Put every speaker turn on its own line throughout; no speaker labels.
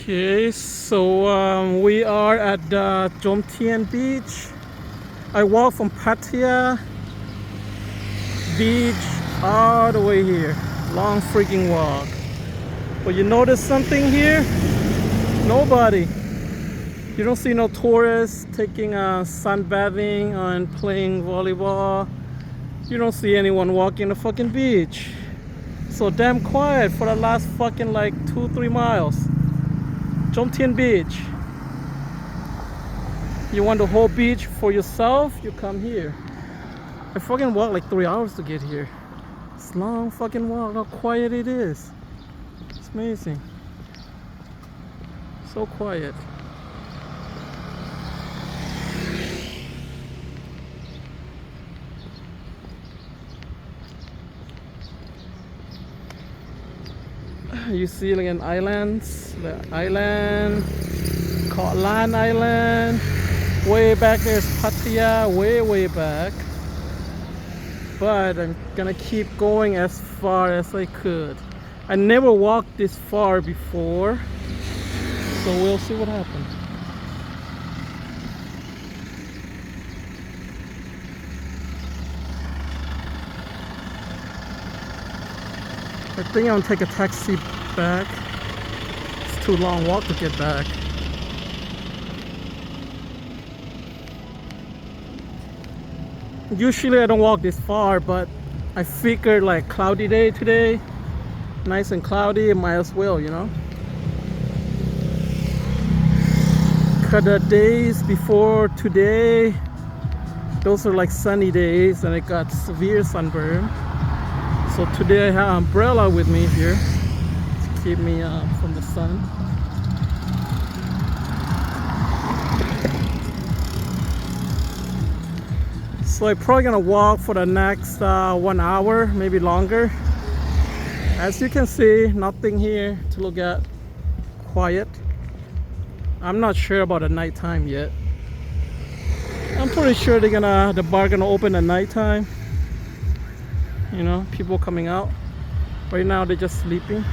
Okay, so we are at the Jomtien Beach. I walk from Pattaya Beach all the way here. Long freaking walk. But you notice something here? Nobody. You don't see no tourists taking sunbathing and playing volleyball. You don't see anyone walking the fucking beach. So damn quiet for the last fucking like 2-3 miles. Jomtien Beach. You want the whole beach for yourself? You come here. I fucking walked like 3 hours to get here. It's a long fucking walk. How quiet it is. It's amazing. So quiet. You see like an islands, the island called Land Island. Way back there's Pattaya, way back. But I'm gonna keep going as far as I could. I never walked this far before, so we'll see what happens. I think I'm gonna take a taxi back. It's too long walk to get back. Usually I don't walk this far, but I figured like cloudy day today, nice and cloudy, might as well, you know. Cause the days before today, those are like sunny days and I got severe sunburn. So today I have an umbrella with me here to keep me from the sun. So I'm probably gonna walk for the next 1 hour, maybe longer. As you can see, nothing here to look at. Quiet. I'm not sure about the nighttime yet. I'm pretty sure the bar gonna open at nighttime. You know, people coming out. Right now they're just sleeping.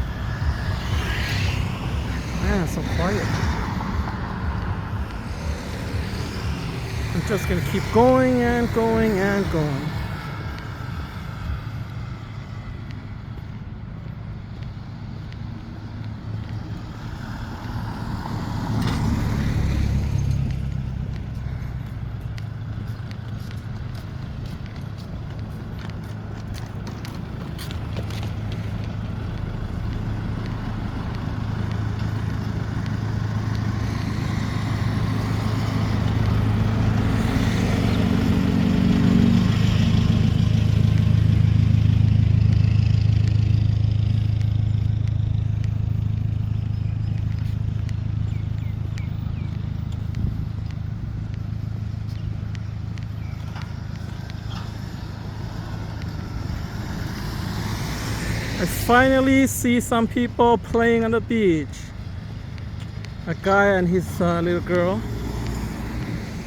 Man, it's so quiet. I'm just gonna keep going and going and going. I finally see some people playing on the beach. A guy and his little girl.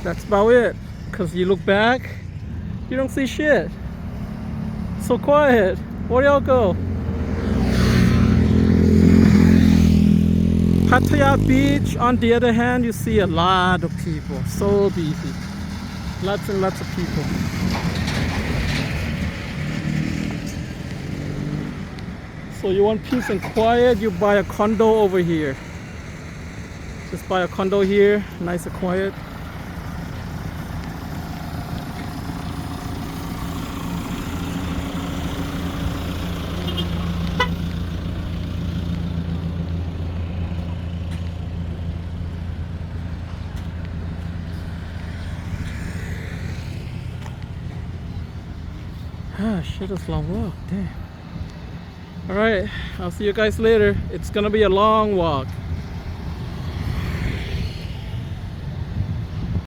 That's about it. Cause you look back, you don't see shit. So quiet. Where y'all go? Pattaya Beach, on the other hand, you see a lot of people. So busy. Lots and lots of people. So you want peace and quiet, you buy a condo over here. Just buy a condo here, nice and quiet. Ah, shit, that's a long walk, damn. Alright, I'll see you guys later. It's gonna be a long walk.